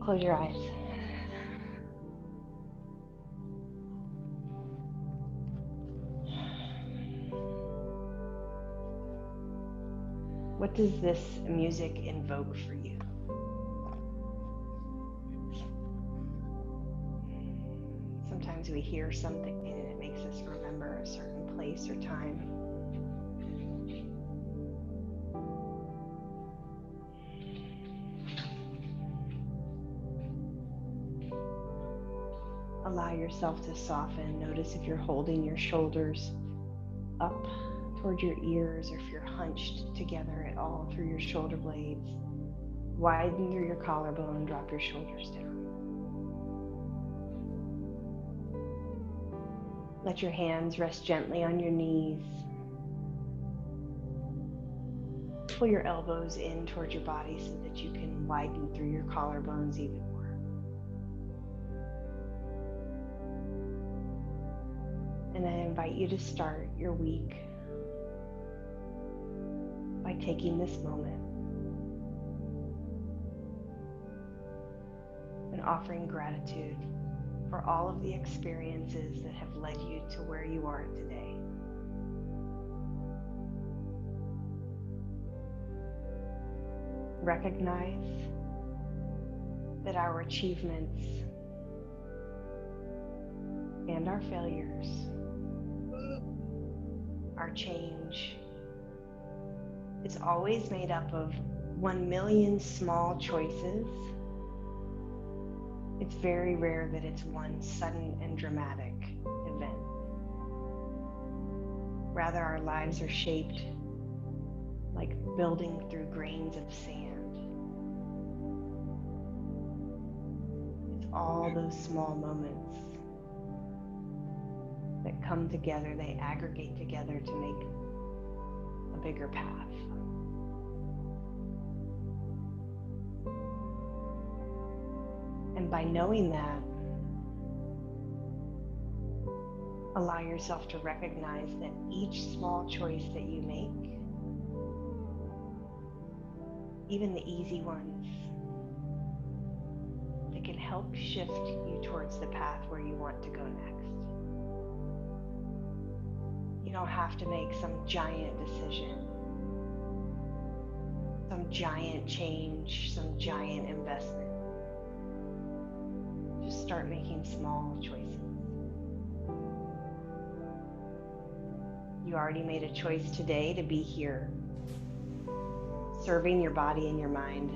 Close your eyes. What does this music invoke for you? Sometimes we hear something and it makes us remember a certain place or time. Allow yourself to soften. Notice if you're holding your shoulders up toward your ears or if you're hunched together at all through your shoulder blades. Widen through your collarbone, drop your shoulders down. Let your hands rest gently on your knees. Pull your elbows in towards your body so that you can widen through your collarbones even more. And I invite you to start your week by taking this moment and offering gratitude for all of the experiences that have led you to where you are today. Recognize that our achievements and our failures, our change, is always made up of 1 million small choices. It's very rare that it's one sudden and dramatic event. Rather, our lives are shaped like building through grains of sand. It's all those small moments that come together, they aggregate together to make a bigger path. And by knowing that, allow yourself to recognize that each small choice that you make, even the easy ones, they can help shift you towards the path where you want to go next. You don't have to make some giant decision, some giant change, some giant investment. Just start making small choices. You already made a choice today to be here, serving your body and your mind.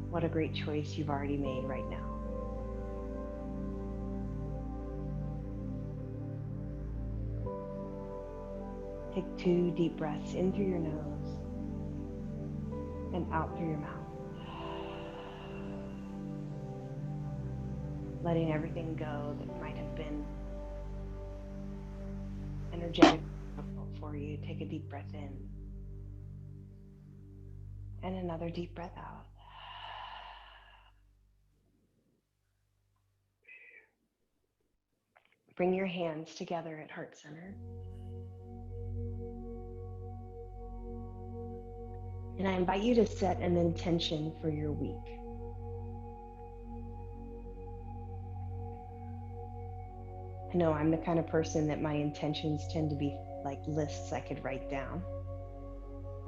What a great choice you've already made right now. Take 2 deep breaths in through your nose and out through your mouth. Letting everything go that might have been energetic for you. Take a deep breath in and another deep breath out. Bring your hands together at heart center. And I invite you to set an intention for your week. I know I'm the kind of person that my intentions tend to be like lists I could write down.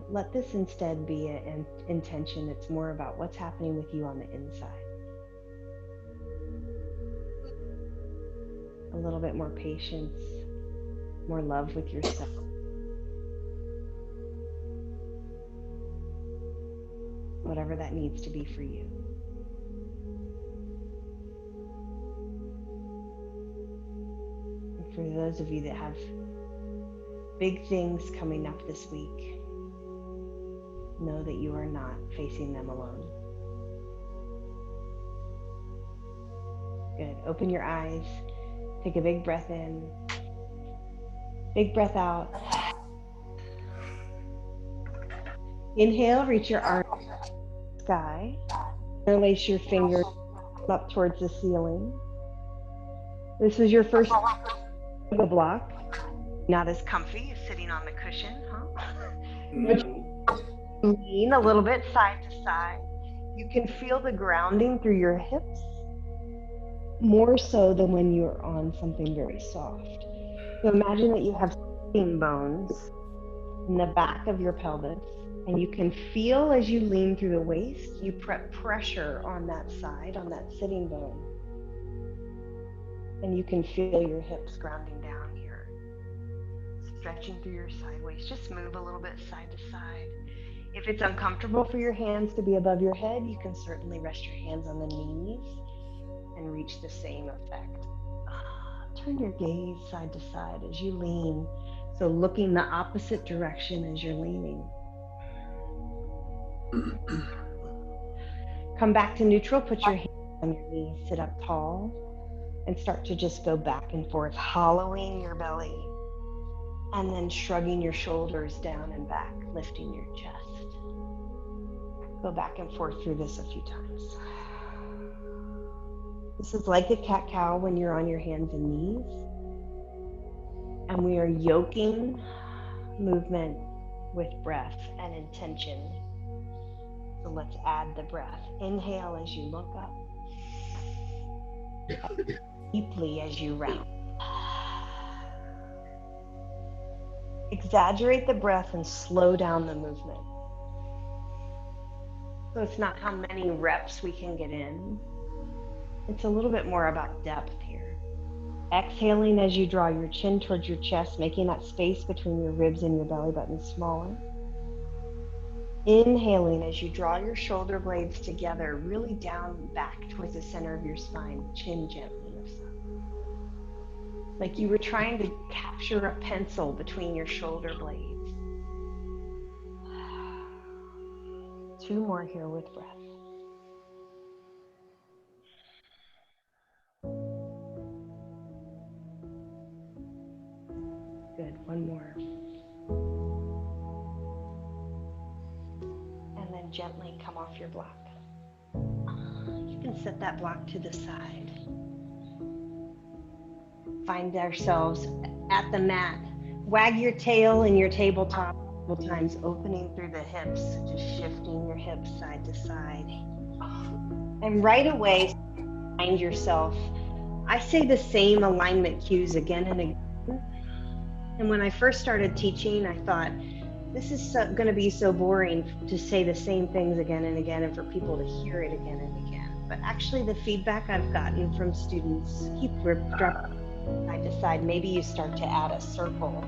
Let this instead be an intention that's more about what's happening with you on the inside. A little bit more patience, more love with yourself. Whatever that needs to be for you. And for those of you that have big things coming up this week, know that you are not facing them alone. Good. Open your eyes. Take a big breath in. Big breath out. Inhale, reach your arms to the sky. Interlace your fingers up towards the ceiling. This is your first yoga block. Not as comfy as sitting on the cushion, huh? But lean a little bit side to side. You can feel the grounding through your hips more so than when you're on something very soft. So imagine that you have sitting bones in the back of your pelvis, and you can feel as you lean through the waist, you put pressure on that side, on that sitting bone. And you can feel your hips grounding down here, stretching through your side waist. Just move a little bit side to side. If it's uncomfortable for your hands to be above your head, you can certainly rest your hands on the knees and reach the same effect. Turn your gaze side to side as you lean. So looking the opposite direction as you're leaning. Come back to neutral, put your hands on your knees, sit up tall, and start to just go back and forth, hollowing your belly, and then shrugging your shoulders down and back, lifting your chest. Go back and forth through this a few times. This is like a cat-cow when you're on your hands and knees. And we are yoking movement with breath and intention. So let's add the breath. Inhale as you look up. Deeply as you round. Exaggerate the breath and slow down the movement. So it's not how many reps we can get in. It's a little bit more about depth here. Exhaling as you draw your chin towards your chest, making that space between your ribs and your belly button smaller. Inhaling as you draw your shoulder blades together, really down back towards the center of your spine, chin gently lifts up. Like you were trying to capture a pencil between your shoulder blades. 2 more here with breath. Good, 1 more. And then gently come off your block. You can set that block to the side. Find ourselves at the mat. Wag your tail in your tabletop multiple times, opening through the hips, just shifting your hips side to side. And right away, find yourself. I say the same alignment cues again and again. And when I first started teaching, I thought, this is going to be so boring to say the same things again and again and for people to hear it again and again. But actually the feedback I've gotten from students, keep dropping side to side, maybe you start to add a circle,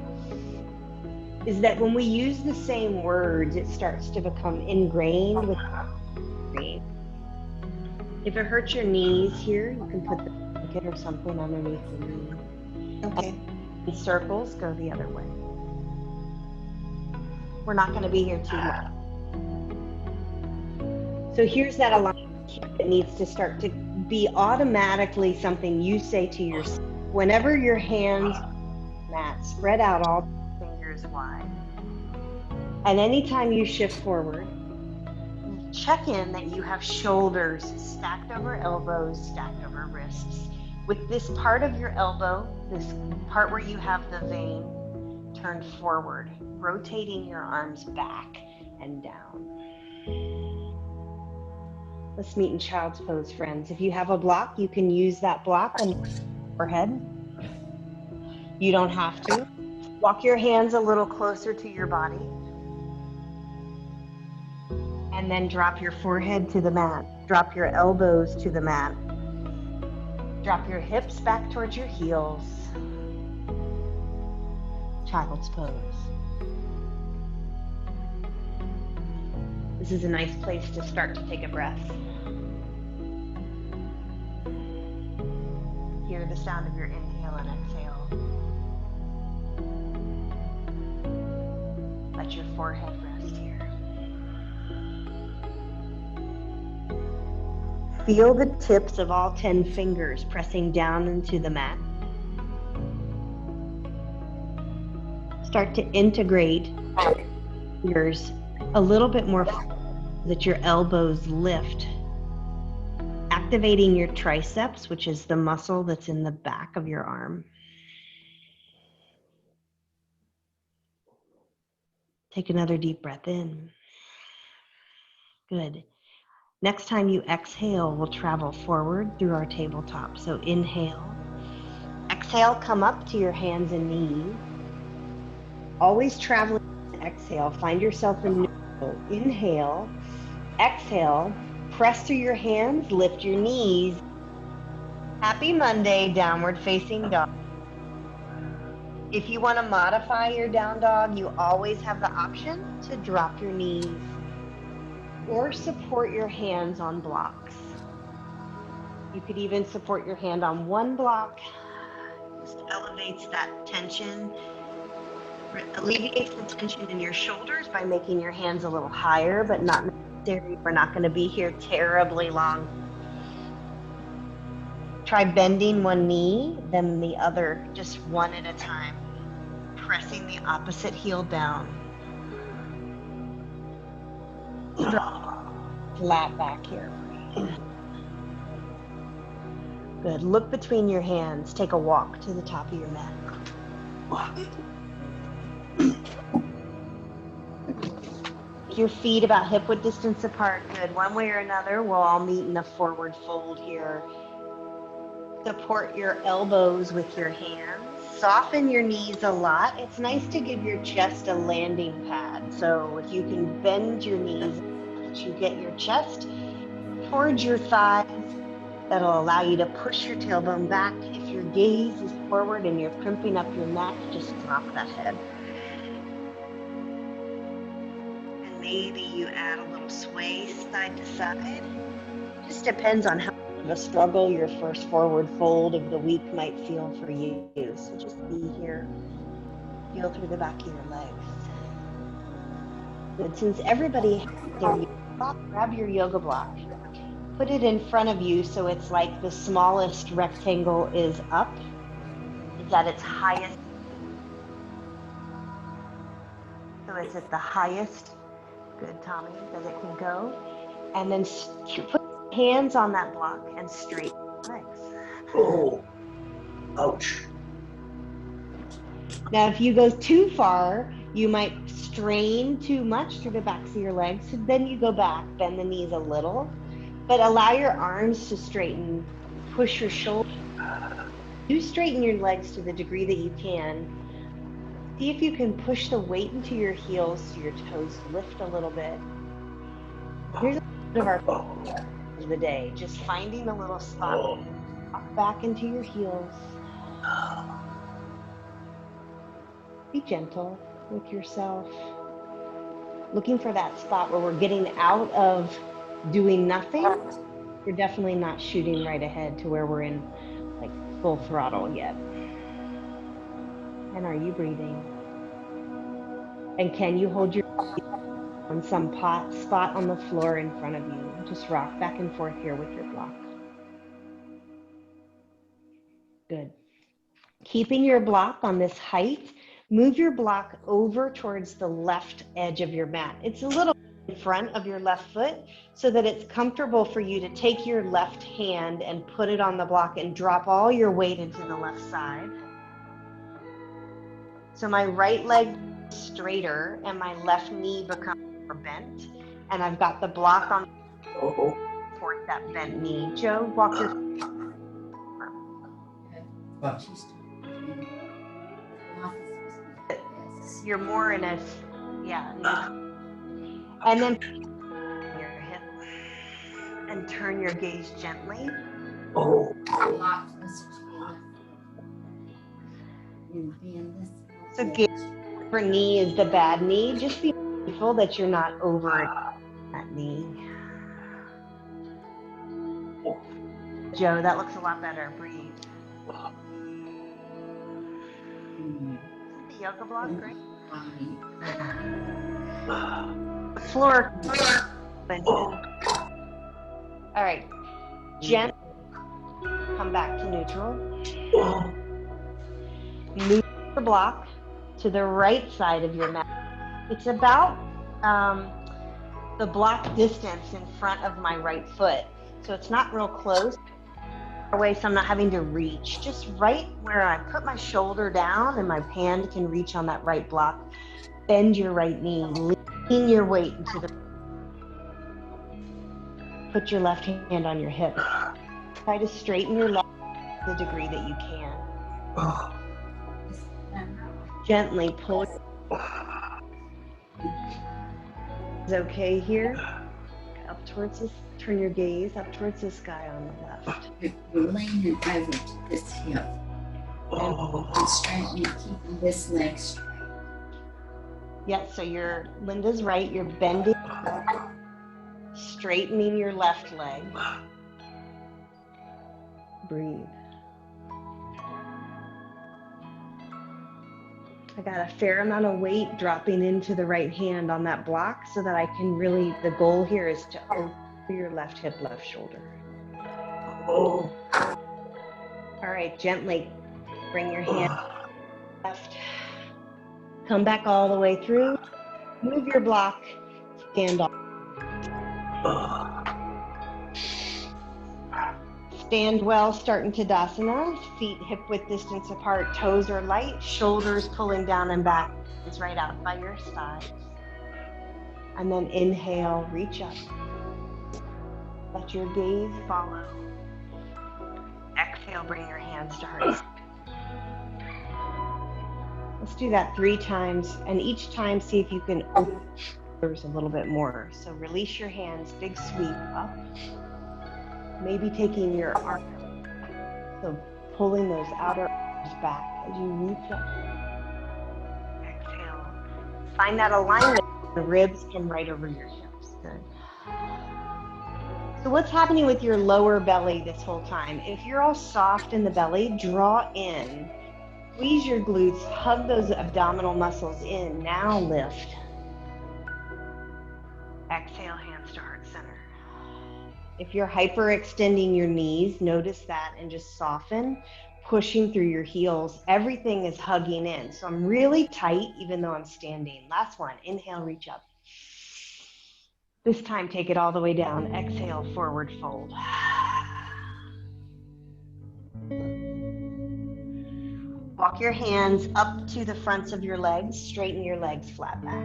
is that when we use the same words, it starts to become ingrained with me. If it hurts your knees here, you can put the blanket or something underneath the knee. Okay. And circles go the other way. We're not going to be here too long. So here's that alignment that needs to start to be automatically something you say to yourself. Whenever your hands mat, spread out all fingers wide. And anytime you shift forward, check in that you have shoulders stacked over elbows, stacked over wrists. With this part of your elbow, this part where you have the vein, turned forward, rotating your arms back and down. Let's meet in child's pose, friends. If you have a block, you can use that block on your forehead. You don't have to. Walk your hands a little closer to your body. And then drop your forehead to the mat. Drop your elbows to the mat. Drop your hips back towards your heels. Child's pose. This is a nice place to start to take a breath. Hear the sound of your inhale and exhale. Let your forehead rest here. Feel the tips of all 10 fingers pressing down into the mat. Start to integrate fingers a little bit more so that your elbows lift, activating your triceps, which is the muscle that's in the back of your arm. Take another deep breath in. Good. Next time you exhale, we'll travel forward through our tabletop. So inhale. Exhale, come up to your hands and knees. Always traveling. Exhale, find yourself in neutral. Inhale. Exhale, press through your hands, lift your knees. Happy Monday, downward facing dog. If you want to modify your down dog, you always have the option to drop your knees or support your hands on blocks. You could even support your hand on one block. Just elevates that tension, alleviates the tension in your shoulders by making your hands a little higher, but not necessarily. We're not going to be here terribly long. Try bending one knee, then the other, just one at a time. Pressing the opposite heel down. Flat back here. Good. Look between your hands. Take a walk to the top of your mat. Your feet about hip width distance apart. Good. One way or another, we'll all meet in a forward fold here. Support your elbows with your hands. Soften your knees a lot. It's nice to give your chest a landing pad. So if you can bend your knees, you get your chest towards your thighs. That'll allow you to push your tailbone back. If your gaze is forward and you're crimping up your neck, just drop that head. And maybe you add a little sway side to side. Just depends on how much of a struggle your first forward fold of the week might feel for you. So just be here. Feel through the back of your legs. Good. Since everybody has their yoga block, grab your yoga block. Put it in front of you so it's like the smallest rectangle is up. It's at its highest. So it's at the highest. Good, Tommy, that it can go. And then put hands on that block and straighten your legs. Oh, ouch. Now, if you go too far, you might strain too much through the backs of your legs. So then you go back, bend the knees a little. But allow your arms to straighten, push your shoulders. Do straighten your legs to the degree that you can. See if you can push the weight into your heels so your toes lift a little bit. Here's a bit of our of the day. Just finding a little spot. Walk back into your heels. Be gentle with yourself. Looking for that spot where we're getting out of doing nothing. We're definitely not shooting right ahead to where we're in like full throttle yet. And are you breathing? And can you hold your feet on some spot on the floor in front of you? Just rock back and forth here with your block. Good. Keeping your block on this height, move your block over towards the left edge of your mat. It's a little in front of your left foot so that it's comfortable for you to take your left hand and put it on the block and drop all your weight into the left side. So my right leg is straighter and my left knee becomes more bent, and I've got the block on support that bent knee. Joe, walk your you're more in a and then your hip and turn your gaze gently. So gaze over knee is the bad knee. Just be mindful that you're not over that knee. Joe, that looks a lot better. Breathe. Isn't the yoga block great? Floor. All right. Gently come back to neutral. Move the block to the right side of your mat. It's about the block distance in front of my right foot. So it's not real close away, so I'm not having to reach. Just right where I put my shoulder down and my hand can reach on that right block. Bend your right knee, lean your weight into the Put your left hand on your hip. Try to straighten your leg to the degree that you can. Gently pull. Is okay here? Up towards this, turn your gaze up towards the sky on the left. You're laying it over to this hip. And straightening, keeping this leg straight. Yes, so Linda's right, you're bending, straightening your left leg. Breathe. I got a fair amount of weight dropping into the right hand on that block so that I can really, the goal here is to open your left hip, left shoulder. All right, gently bring your hand left. Come back all the way through. Move your block, stand up. Stand well, start into Tadasana. Feet hip-width distance apart, toes are light, shoulders pulling down and back. Hands right out by your sides. And then inhale, reach up. Let your gaze follow. Exhale, bring your hands to heart. Let's do that 3 times, and each time see if you can open your shoulders a little bit more. So release your hands, big sweep up. Maybe taking your arm, so pulling those outer arms back as you reach up. Exhale. Find that alignment. The ribs come right over your hips. Good. So what's happening with your lower belly this whole time? If you're all soft in the belly, draw in. Squeeze your glutes, hug those abdominal muscles in. Now lift. Exhale, hands to heart center. If you're hyperextending your knees, notice that and just soften, pushing through your heels. Everything is hugging in. So I'm really tight even though I'm standing. Last one, inhale, reach up. This time, take it all the way down. Exhale, forward fold. Walk your hands up to the fronts of your legs, straighten your legs flat back.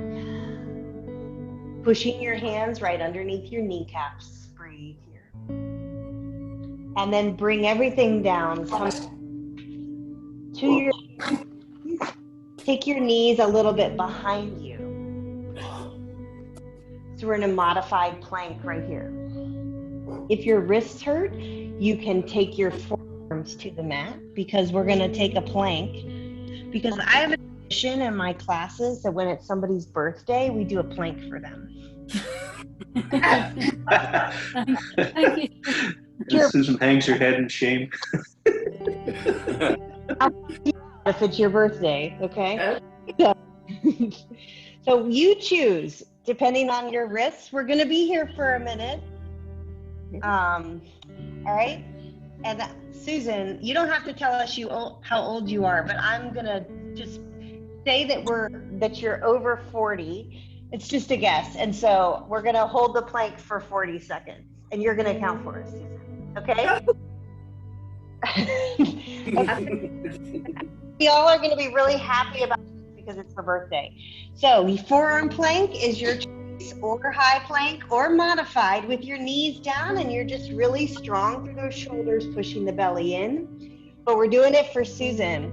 Pushing your hands right underneath your kneecaps. Breathe here. And then bring everything down. Come to your knees. Take your knees a little bit behind you. So we're in a modified plank right here. If your wrists hurt, you can take your forearms to the mat because we're going to take a plank. Because I have a tradition in my classes that when it's somebody's birthday, we do a plank for them. Thank you. Susan hangs her head in shame. If it's your birthday, okay? So you choose, depending on your wrists. We're going to be here for a minute. All right? And Susan, you don't have to tell us how old you are, but I'm going to just say that you're over 40. It's just a guess. And so we're going to hold the plank for 40 seconds. And you're going to count for us, Susan. Okay? Y'all are going to be really happy about this because it's her birthday. So the forearm plank is your choice, or high plank, or modified with your knees down, and you're just really strong through those shoulders, pushing the belly in. But we're doing it for Susan.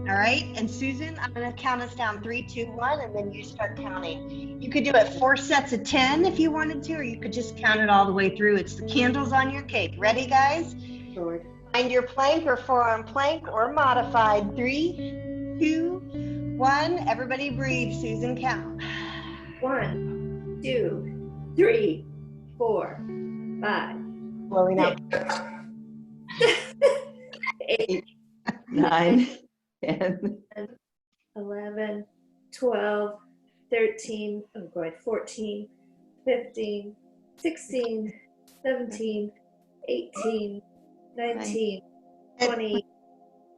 All right? And Susan, I'm going to count us down 3, 2, 1, and then you start counting. You could do it 4 sets of 10 if you wanted to, or you could just count it all the way through. It's the candles on your cake. Ready, guys? Lord. Find your plank or forearm plank or modified. 3, 2, 1. Everybody breathe. Susan, count. 1, 2, 3, 4, 5. Blowing out. 8, 9, 10, 11, 12, 13, 14, 15, 16, 17, 18, 19, 20,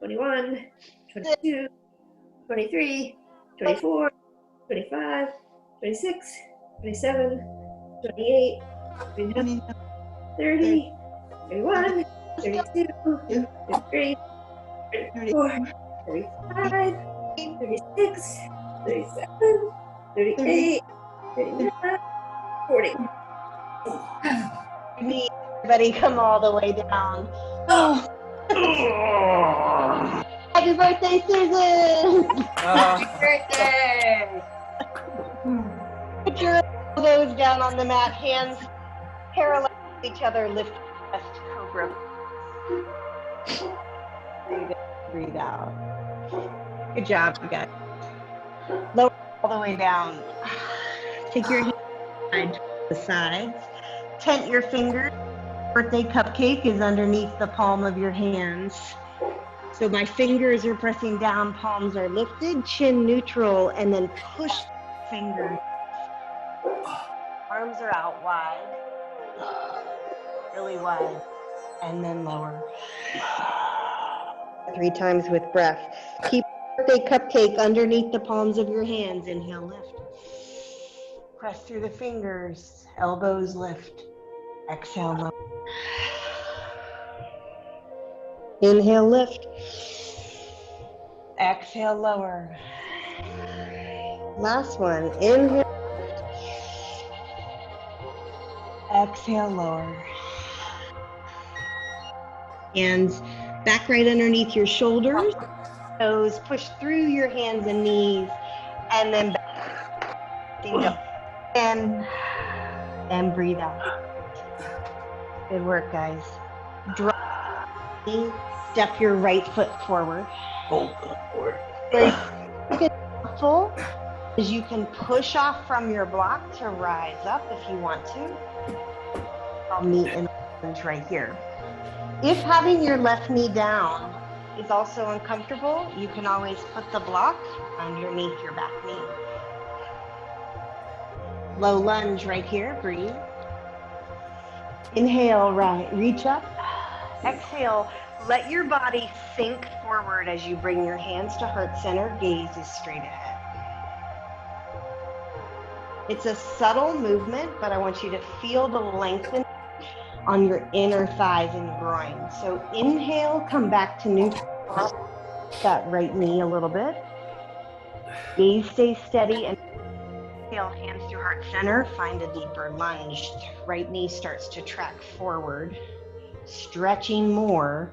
21, 22, 23, 24, 25, 26, 27, 28, 29, 30, 31, 32, 33, 34, 35, 36, 37, 38, 39, 40. Me, everybody come all the way down. Oh. Happy birthday, Susan! Happy birthday! Put your elbows down on the mat, hands parallel to each other, lift your chest, cobra. Breathe in, breathe out. Good job, you guys. Lower all the way down. Take your hands to the sides. Tent your fingers. Birthday cupcake is underneath the palm of your hands. So my fingers are pressing down, palms are lifted, chin neutral, and then push fingers. Arms are out wide, really wide, and then lower. 3 times with breath. Keep birthday cupcake underneath the palms of your hands. Inhale, lift. Press through the fingers, elbows lift. Exhale, lower. Inhale, lift. Exhale, lower. Last one. Inhale. Exhale, lower. Hands back right underneath your shoulders. Toes push through your hands and knees. And then back. And breathe out. Good work, guys. Drop. Step your right foot forward. Oh, good Lord. Helpful is you can push off from your block to rise up if you want to. I'll meet in lunge right here. If having your left knee down is also uncomfortable, you can always put the block underneath your back knee. Low lunge right here, breathe. Inhale, right, reach up. Exhale, let your body sink forward as you bring your hands to heart center, gaze is straight ahead. It's a subtle movement, but I want you to feel the lengthening on your inner thighs and groin. So inhale, come back to neutral. That right knee a little bit. Gaze stays steady and exhale, hands through heart center, find a deeper lunge. Right knee starts to track forward, stretching more,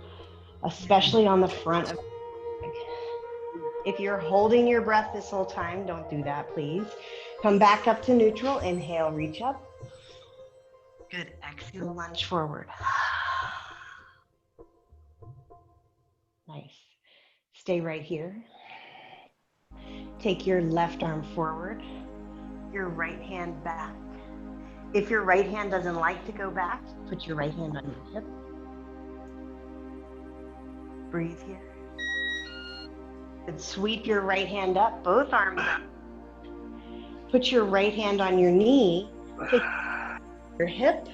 especially on the front of the leg. If you're holding your breath this whole time, don't do that, please. Come back up to neutral. Inhale, reach up. Good. Exhale, lunge forward. Nice. Stay right here. Take your left arm forward, your right hand back. If your right hand doesn't like to go back, put your right hand on your hip. Breathe here. And sweep your right hand up, both arms up. Put your right hand on your knee. Take your hip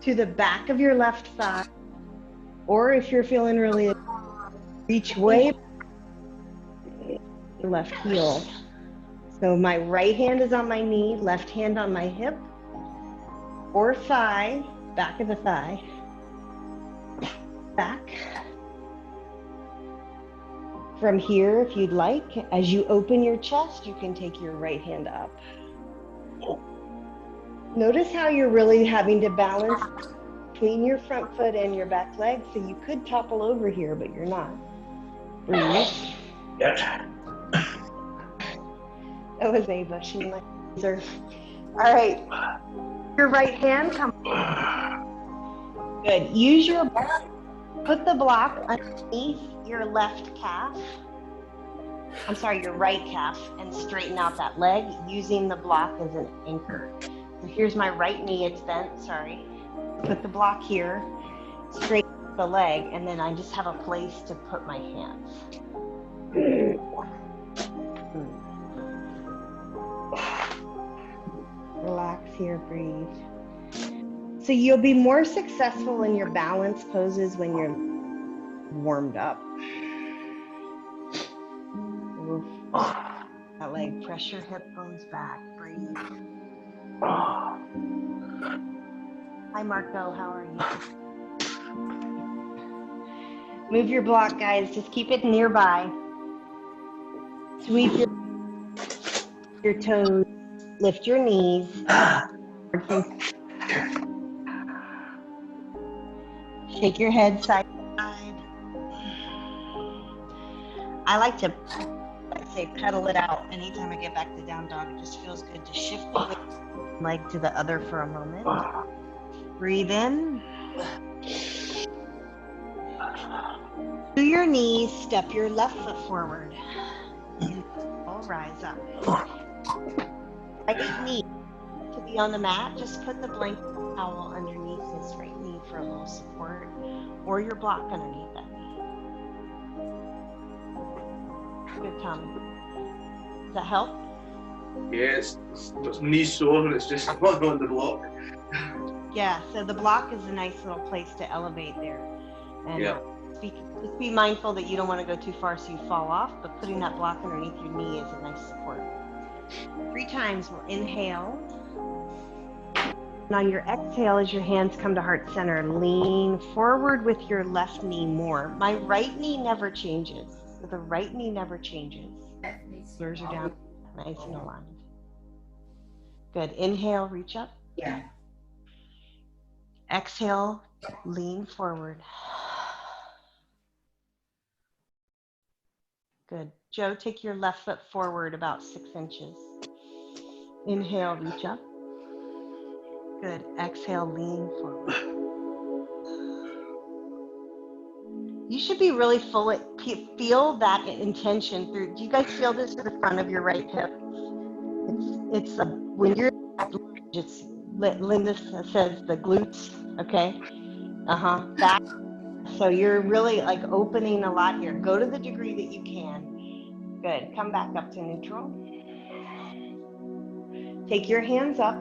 to the back of your left thigh. Or if you're feeling really, reach way your left heel. So my right hand is on my knee, left hand on my hip or thigh, back of the thigh. Back. From here, if you'd like, as you open your chest, you can take your right hand up. Notice how you're really having to balance between your front foot and your back leg, so you could topple over here, but you're not. Breathe. Yes. That was Ava, she my laser. All right, your right hand, come. Good, use your, put the block underneath your left calf. I'm sorry, your right calf, and straighten out that leg using the block as an anchor. So here's my right knee, it's bent, sorry. Put the block here, straighten the leg, and then I just have a place to put my hands. Relax here, breathe. So you'll be more successful in your balance poses when you're warmed up. Oof. That leg, press your hip bones back, breathe. Hi Marco, how are you? Move your block, guys, just keep it nearby. Sweep your toes, lift your knees. Shake your head side to side. I like to, say, pedal it out. Anytime I get back to down dog, it just feels good to shift the weight from one leg to the other for a moment. Breathe in. To your knees, step your left foot forward. Inhale, rise up. Right knee to be on the mat. Just put the blanket towel underneath his right knee for a little support, or your block underneath that knee. Good, Tommy. Does that help? Yeah, it's knee sore and it's just on the block. Yeah, so the block is a nice little place to elevate there. And Yeah. just be mindful that you don't want to go too far so you fall off, but putting that block underneath your knee is a nice support. 3 times, we'll inhale. And on your exhale, as your hands come to heart center, lean forward with your left knee more. My right knee never changes. So the right knee never changes. Shoulders are down, nice and aligned. Good. Inhale, reach up. Yeah. Exhale, lean forward. Good. Joe, take your left foot forward about 6 inches. Inhale, reach up. Good. Exhale, lean forward. You should be really full. Feel that intention through. Do you guys feel this through the front of your right hip? It's when you're, it's Linda says the glutes. Okay. That. So you're really like opening a lot here. Go to the degree that you can. Good. Come back up to neutral. Take your hands up.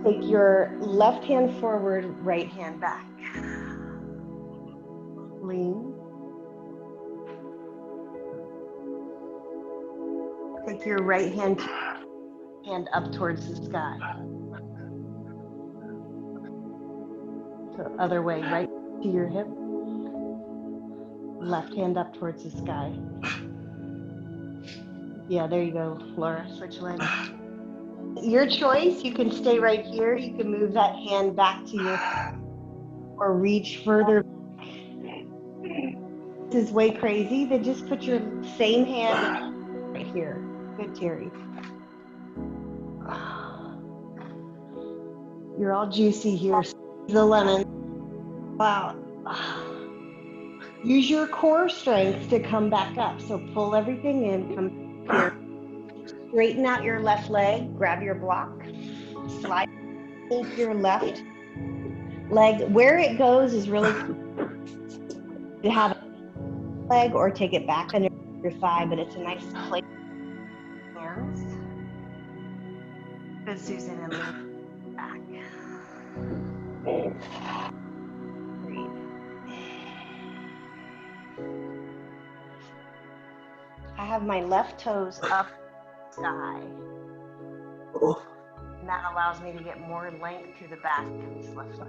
Take your left hand forward, right hand back. Lean. Take your right hand up towards the sky. So other way, right to your hip. Left hand up towards the sky. Yeah, there you go, Laura. Switch legs. Your choice. You can stay right here. You can move that hand back to your, or reach further. This is way crazy. Then just put your same hand right here. Good, Terry. You're all juicy here. The lemon. Wow. Use your core strength to come back up. So pull everything in, come here. Straighten out your left leg, grab your block, slide your left leg. Where it goes is really to have a leg or take it back under your thigh, but it's a nice place. Hands. Good, Susan, and lean back. Breathe. I have my left toes up sky. And that allows me to get more length through the back of this left leg.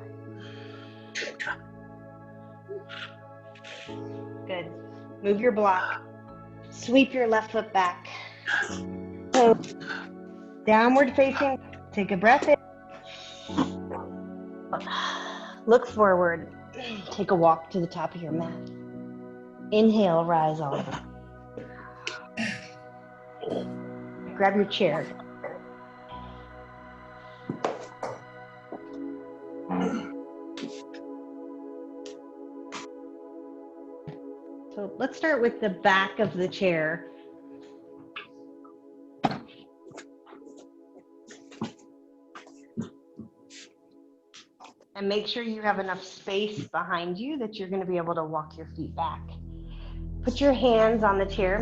Good. Move your block. Sweep your left foot back. So, downward facing. Take a breath in. Look forward. Take a walk to the top of your mat. Inhale, rise all the way. Grab your chair. So let's start with the back of the chair. And make sure you have enough space behind you that you're going to be able to walk your feet back. Put your hands on the chair.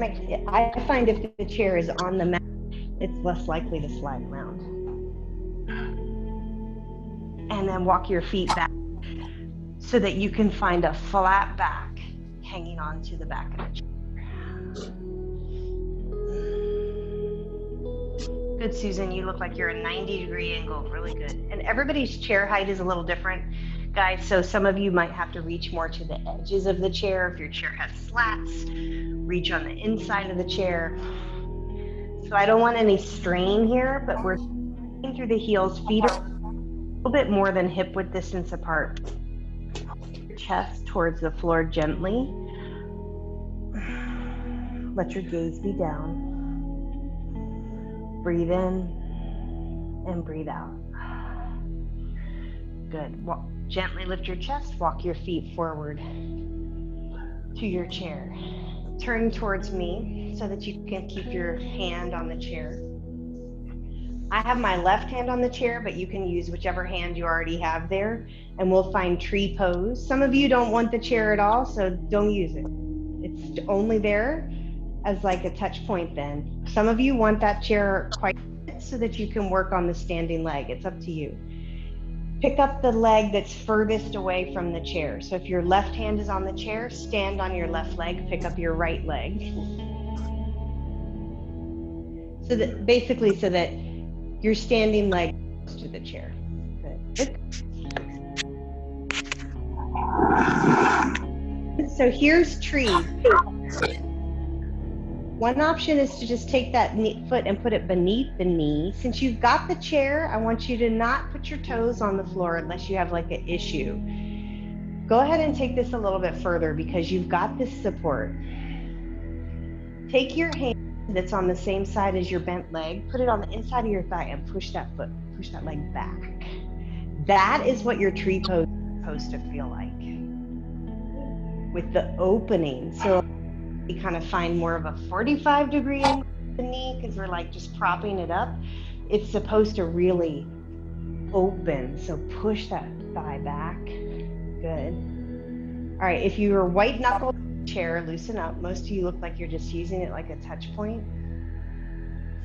I find if the chair is on the mat, it's less likely to slide around. And then walk your feet back so that you can find a flat back hanging onto the back of the chair. Good, Susan. You look like you're a 90-degree angle. Really good. And everybody's chair height is a little different, guys. So some of you might have to reach more to the edges of the chair. If your chair has slats, reach on the inside of the chair. So I don't want any strain here, but we're through the heels, feet are little bit more than hip width distance apart. Your chest towards the floor gently. Let your gaze be down. Breathe in and breathe out. Good. Gently lift your chest, walk your feet forward to your chair. Turn towards me so that you can keep your hand on the chair. I have my left hand on the chair, but you can use whichever hand you already have there, and we'll find tree pose. Some of you don't want the chair at all, so don't use it. It's only there as like a touch point then. Some of you want that chair quite so that you can work on the standing leg. It's up to you. Pick up the leg that's furthest away from the chair. So if your left hand is on the chair, stand on your left leg, pick up your right leg. So that basically so that your standing leg goes to the chair. Good. So here's tree. One option is to just take that foot and put it beneath the knee. Since you've got the chair, I want you to not put your toes on the floor unless you have like an issue. Go ahead and take this a little bit further because you've got this support. Take your hand that's on the same side as your bent leg, put it on the inside of your thigh and push that leg back. That is what your tree pose is supposed to feel like. With the opening. So we kind of find more of a 45-degree angle in the knee because we're like just propping it up. It's supposed to really open. So push that thigh back. Good. All right, if you are white knuckled chair, loosen up. Most of you look like you're just using it like a touch point.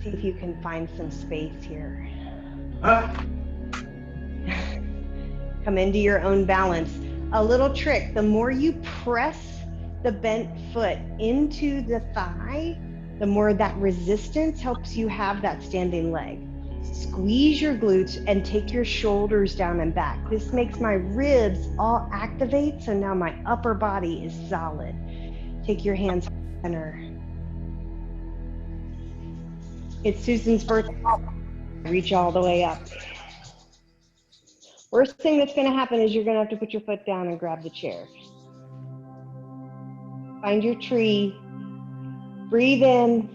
See if you can find some space here. Come into your own balance. A little trick, the more you press the bent foot into the thigh, the more that resistance helps you have that standing leg. Squeeze your glutes and take your shoulders down and back. This makes my ribs all activate, so now my upper body is solid. Take your hands center. It's Susan's birthday. Reach all the way up. Worst thing that's going to happen is you're going to have to put your foot down and grab the chair. Find your tree. Breathe in.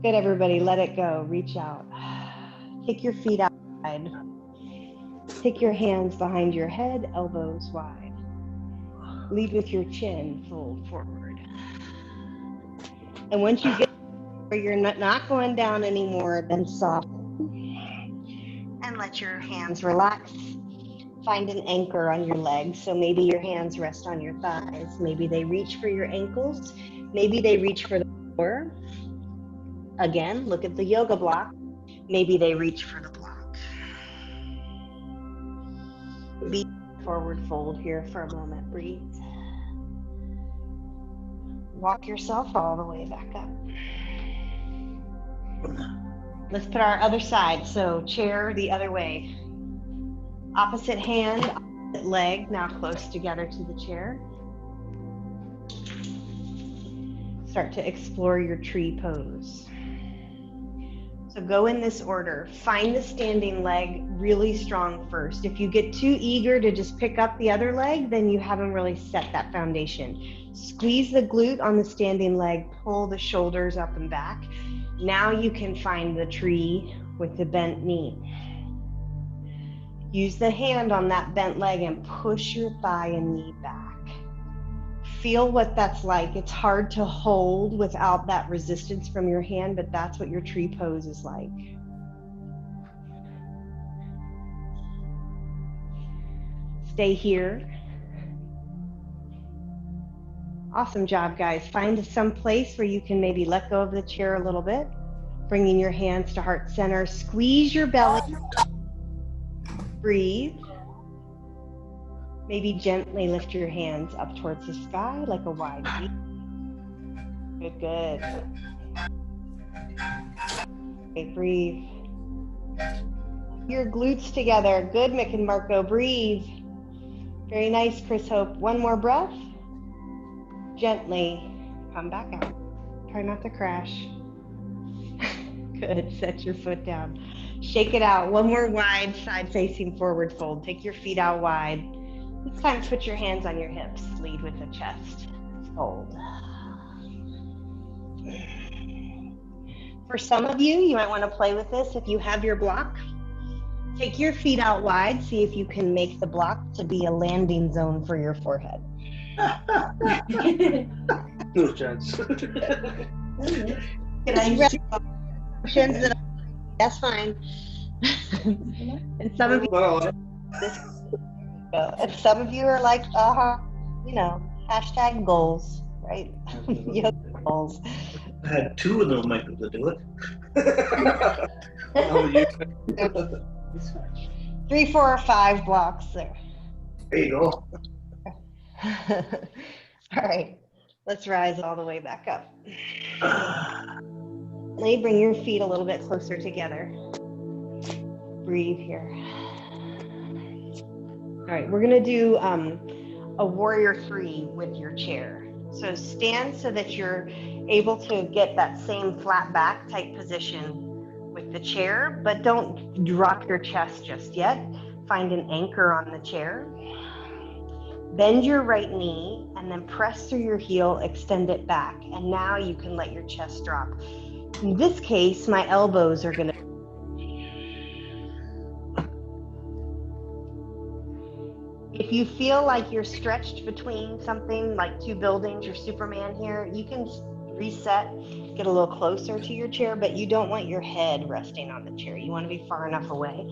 Good, everybody. Let it go. Reach out. Take your feet outside. Take your hands behind your head, elbows wide. Lead with your chin, fold forward. And once you get where you're not going down anymore, then soften. And let your hands relax. Find an anchor on your legs. So maybe your hands rest on your thighs. Maybe they reach for your ankles. Maybe they reach for the floor. Again, look at the yoga block. Maybe they reach for the block. Be forward fold here for a moment. Breathe. Walk yourself all the way back up. Let's put our other side. So chair the other way. Opposite hand, opposite leg, now close together to the chair. Start to explore your tree pose. So go in this order. Find the standing leg really strong first. If you get too eager to just pick up the other leg, then you haven't really set that foundation. Squeeze the glute on the standing leg, pull the shoulders up and back. Now you can find the tree with the bent knee. Use the hand on that bent leg and push your thigh and knee back. Feel what that's like. It's hard to hold without that resistance from your hand, but that's what your tree pose is like. Stay here. Awesome job, guys. Find some place where you can maybe let go of the chair a little bit, bringing your hands to heart center. Squeeze your belly. Breathe. Maybe gently lift your hands up towards the sky like a wide V. Good, good. Okay, breathe. Your glutes together. Good, Mick and Marco. Breathe. Very nice, Chris Hope. One more breath. Gently come back out. Try not to crash. Good. Set your foot down. Shake it out. One more wide side facing forward fold. Take your feet out wide. This time put your hands on your hips. Lead with the chest. Fold. For some of you, you might want to play with this. If you have your block, take your feet out wide. See if you can make the block to be a landing zone for your forehead. No chance. That's fine. And some of you, and some of you are like, hashtag goals, right? Yoga goals. I had 2 of them might be able to do it. 3, 4, or 5 blocks there. There you go. All right, let's rise all the way back up. Let me bring your feet a little bit closer together. Breathe here. All right, we're gonna do a warrior 3 with your chair. So stand so that you're able to get that same flat back type position with the chair, but don't drop your chest just yet. Find an anchor on the chair. Bend your right knee and then press through your heel, extend it back. And now you can let your chest drop. In this case, my elbows are gonna. If you feel like you're stretched between something like 2 buildings, you're Superman here, you can reset, get a little closer to your chair, but you don't want your head resting on the chair. You want to be far enough away.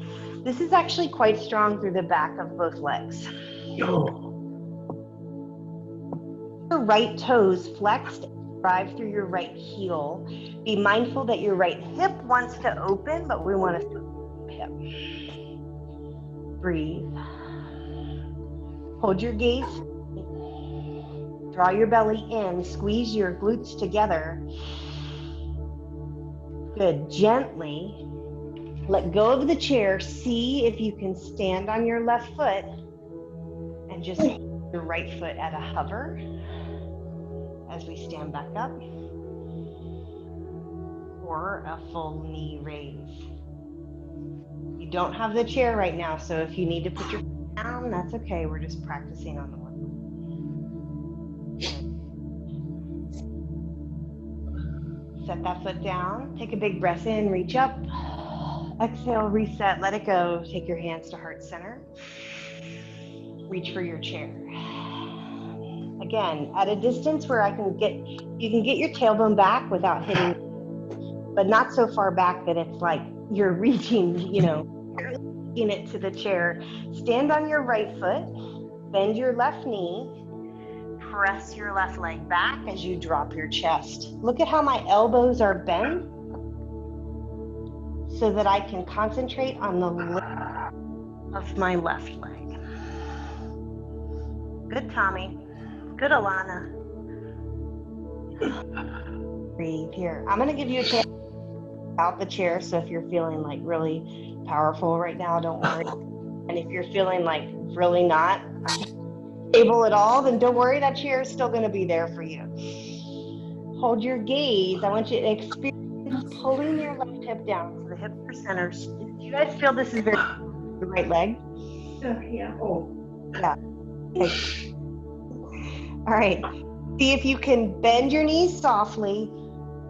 This is actually quite strong through the back of both legs. Your right toes flexed, drive through your right heel. Be mindful that your right hip wants to open, but we want to hip. Breathe. Hold your gaze. Draw your belly in. Squeeze your glutes together. Good. Gently let go of the chair. See if you can stand on your left foot and just hold your right foot at a hover as we stand back up, or a full knee raise. You don't have the chair right now, so if you need to put your foot down, that's okay. We're just practicing on the one. Set that foot down. Take a big breath in, reach up. Exhale, reset, let it go. Take your hands to heart center. Reach for your chair. Again, at a distance where you can get your tailbone back without hitting, but not so far back that it's like you're reaching, you're leaning it to the chair. Stand on your right foot, bend your left knee, press your left leg back as you drop your chest. Look at how my elbows are bent so that I can concentrate on the lift of my left leg. Good, Tommy. Good, Alana. Breathe here. I'm going to give you a chance out the chair, so if you're feeling like really powerful right now, don't worry. And if you're feeling like really not able at all, then don't worry, that chair is still going to be there for you. Hold your gaze. I want you to experience pulling your left hip down to the hip center. Do you guys feel this is very the right leg? Yeah. Yeah. Okay. All right. See if you can bend your knees softly.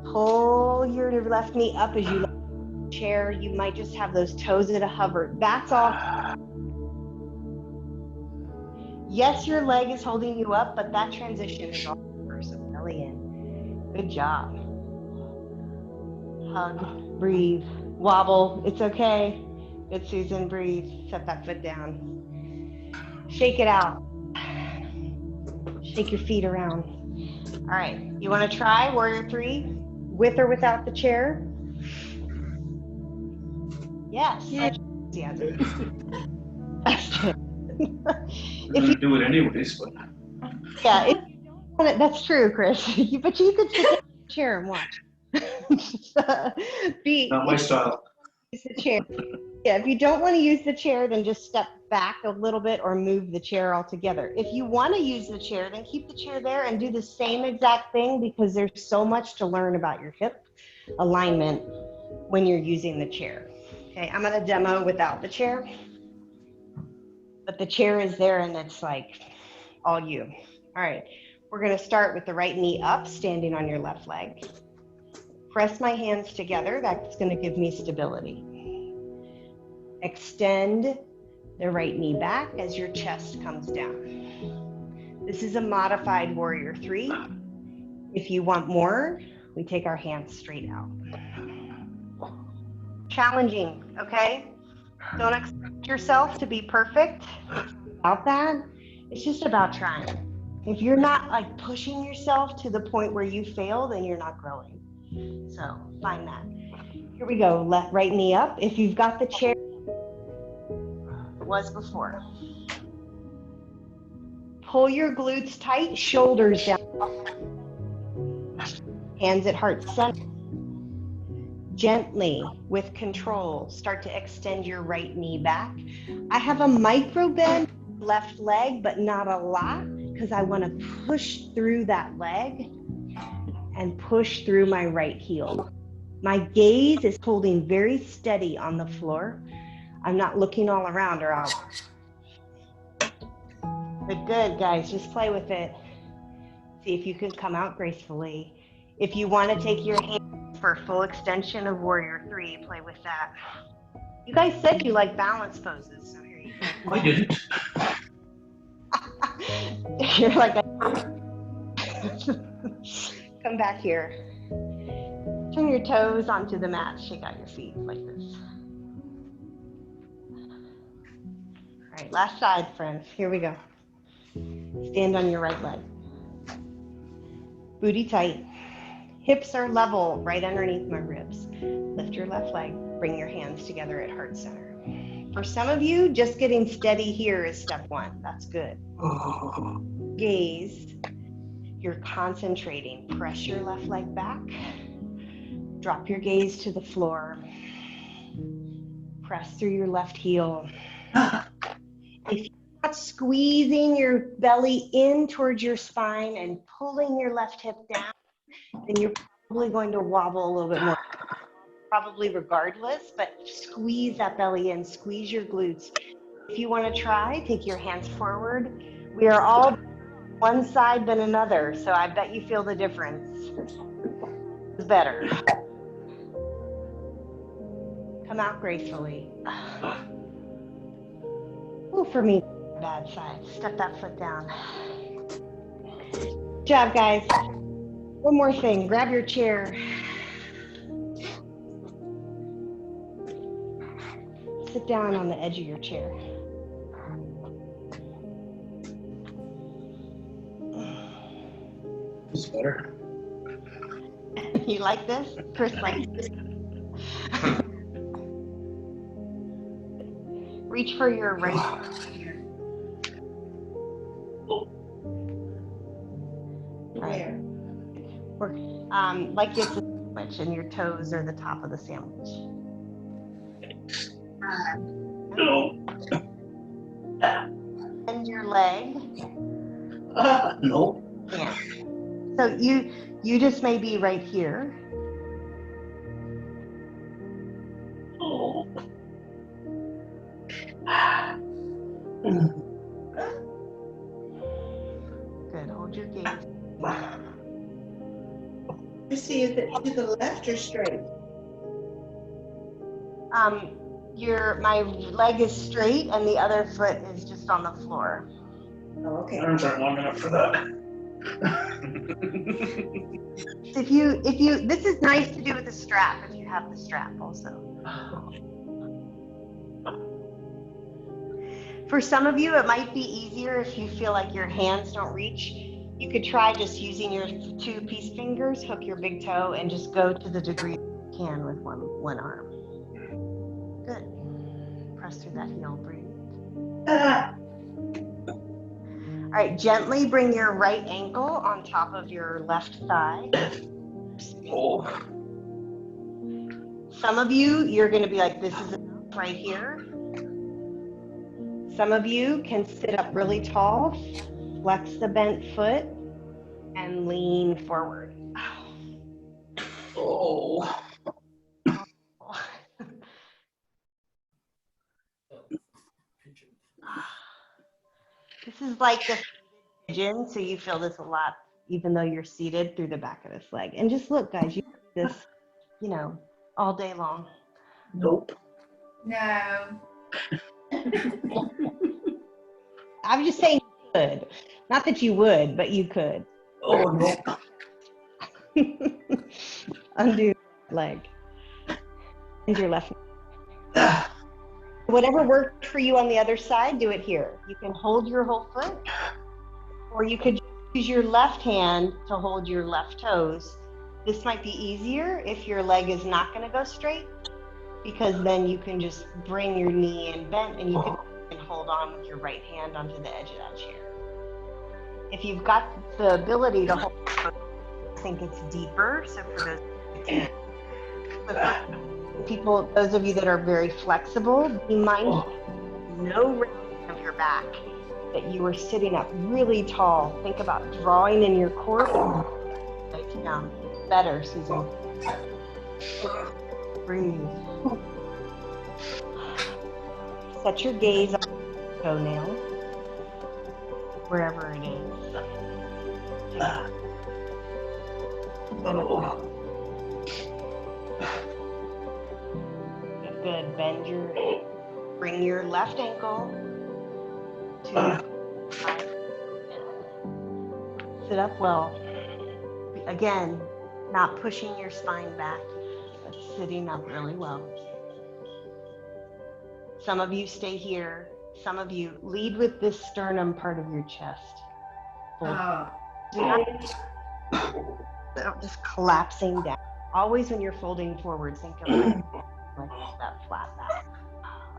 Pull your left knee up as you lay in the chair. You might just have those toes at a hover. That's all. Yes, your leg is holding you up, but that transition is all over. So belly in. Good job. Hug, breathe, wobble. It's okay. Good, Susan. Breathe. Set that foot down. Shake it out. Shake your feet around. All right. You want to try Warrior 3 with or without the chair? Yes. Yeah. If you do it anyways, but yeah, that's true, Chris. But you could sit in the chair and watch. not my style. Use the chair. Yeah, if you don't want to use the chair, then just step back a little bit or move the chair altogether. If you want to use the chair, then keep the chair there and do the same exact thing, because there's so much to learn about your hip alignment when you're using the chair. Okay, I'm gonna demo without the chair, but the chair is there and it's like all you. All right, we're gonna start with the right knee up, standing on your left leg. Press my hands together, that's gonna give me stability. Extend the right knee back as your chest comes down. This is a modified warrior 3. If you want more, we take our hands straight out. Challenging, okay? Don't expect yourself to be perfect. It's not about that. It's just about trying. If you're not like pushing yourself to the point where you fail, then you're not growing. So find that. Here we go. Left, right knee up. If you've got the chair, it was before. Pull your glutes tight, shoulders down. Hands at heart center. Gently, with control, start to extend your right knee back. I have a micro bend left leg, but not a lot, because I want to push through that leg and push through my right heel. My gaze is holding very steady on the floor. I'm not looking all around or out. But good, guys, just play with it. See if you can come out gracefully. If you want to take your hand for full extension of warrior 3, play with that. You guys said you like balance poses, so here you go. I didn't. You're like, come back here. Turn your toes onto the mat, shake out your feet like this. All right, last side, friends. Here we go. Stand on your right leg. Booty tight. Hips are level right underneath my ribs. Lift your left leg. Bring your hands together at heart center. For some of you, just getting steady here is step 1. That's good. Oh. Gaze. You're concentrating. Press your left leg back. Drop your gaze to the floor. Press through your left heel. If you're not squeezing your belly in towards your spine and pulling your left hip down, then you're probably going to wobble a little bit more. Probably regardless, but squeeze that belly in, squeeze your glutes. If you want to try, take your hands forward. We are all one side than another, so I bet you feel the difference. It's better. Come out gracefully. Ooh, for me, bad side. Step that foot down. Good job, guys. One more thing. Grab your chair. Sit down on the edge of your chair. It's better. You like this? Chris likes this. Reach for your right. Where? Work. Like it's a sandwich and your toes are the top of the sandwich. No. Bend your leg. No. Yeah. So you just may be right here. Oh. Good. Hold your gaze. I see, is it to the left or straight? My leg is straight and the other foot is just on the floor. Oh, okay. Arms aren't long enough for that. If you, this is nice to do with the strap if you have the strap also. For some of you, it might be easier if you feel like your hands don't reach. You could try just using your 2-piece fingers, hook your big toe, and just go to the degree you can with one arm. Good. Press through that heel, breathe. All right, gently bring your right ankle on top of your left thigh. Oh. Some of you, you're going to be like, this is enough right here. Some of you can sit up really tall, flex the bent foot, and lean forward. Oh. This is like the pigeon, so you feel this a lot, even though you're seated through the back of this leg. And just look, guys, you do this, all day long. Nope. No. I'm just saying you could. Not that you would, but you could. Oh, nope. Undo your leg. And your left. Whatever worked for you on the other side, do it here. You can hold your whole foot, or you could use your left hand to hold your left toes. This might be easier if your leg is not going to go straight, because then you can just bring your knee in bent and you can hold on with your right hand onto the edge of that chair. If you've got the ability to hold, I think it's deeper. So for those people, those of you that are very flexible, be mindful no rounding of your back, that you are sitting up really tall. Think about drawing in your core. Right down. Better, Susan. Breathe. Set your gaze on your toenail, wherever it is. Good. Bring your left ankle to sit up well. Again, not pushing your spine back, but sitting up really well. Some of you stay here. Some of you lead with this sternum part of your chest. Just collapsing down. Always when you're folding forward, think of like that flat back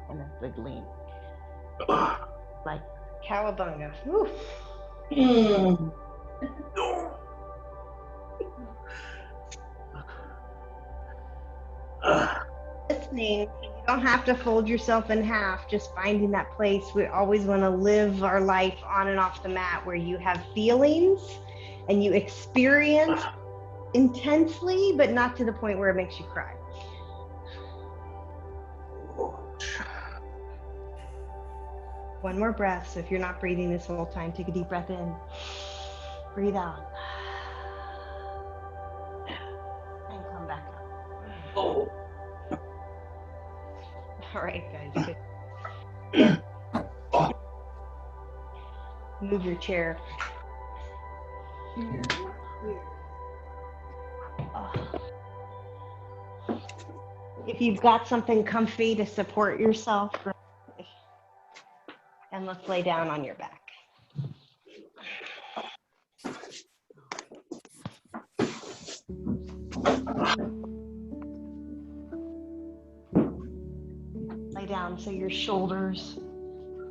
and a big lean. Like cowabunga. Woo. Listening, you don't have to fold yourself in half, just finding that place. We always want to live our life on and off the mat where you have feelings and you experience intensely, but not to the point where it makes you cry. One more breath. So if you're not breathing this whole time, take a deep breath in, breathe out, and come back up. Oh. All right, guys. Good. Move your chair. If you've got something comfy to support yourself, and let's lay down on your back. Lay down so your shoulders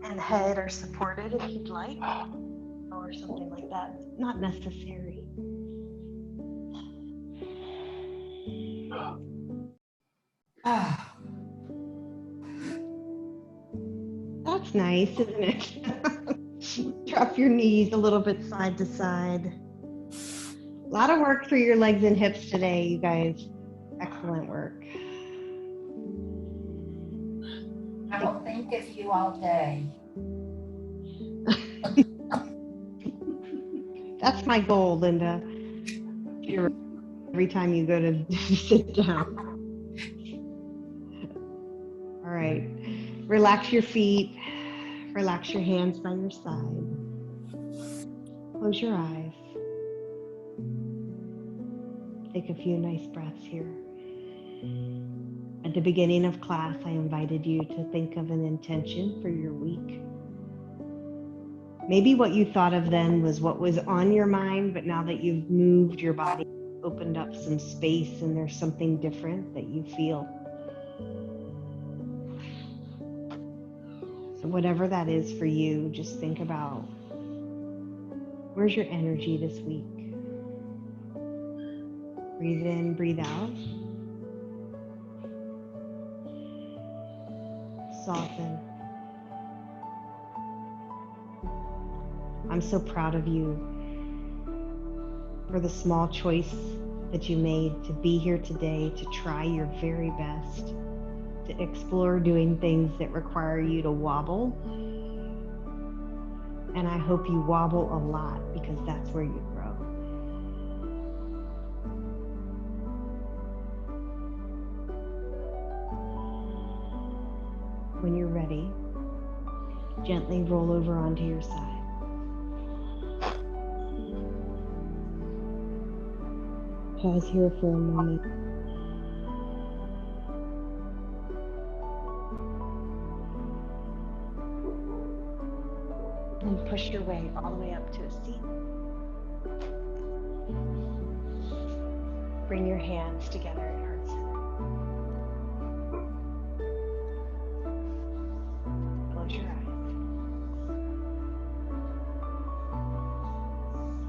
and head are supported if you'd like, or something like that. Not necessary. That's nice, isn't it? Drop your knees a little bit side to side. A lot of work for your legs and hips today, you guys. Excellent work. I will think of you all day. That's my goal, Linda. Every time you go to sit down. All right. Relax your feet. Relax your hands by your side. Close your eyes. Take a few nice breaths here. At the beginning of class, I invited you to think of an intention for your week. Maybe what you thought of then was what was on your mind, but now that you've moved your body, opened up some space, and there's something different that you feel. So whatever that is for you, just think about, where's your energy this week? Breathe in, breathe out. Soften. I'm so proud of you for the small choice that you made to be here today, to try your very best, to explore doing things that require you to wobble, And I hope you wobble a lot because that's where you grow. When you're ready, gently roll over onto your side. Pause here for a moment. And push your way all the way up to a seat. Bring your hands together at heart center. Close your eyes.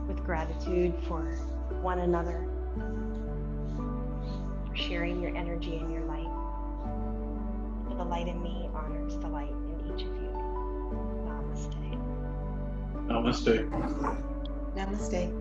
With gratitude for one another, for sharing your energy and your light. For the light in me honors the light in each of you. Namaste. Namaste. Namaste.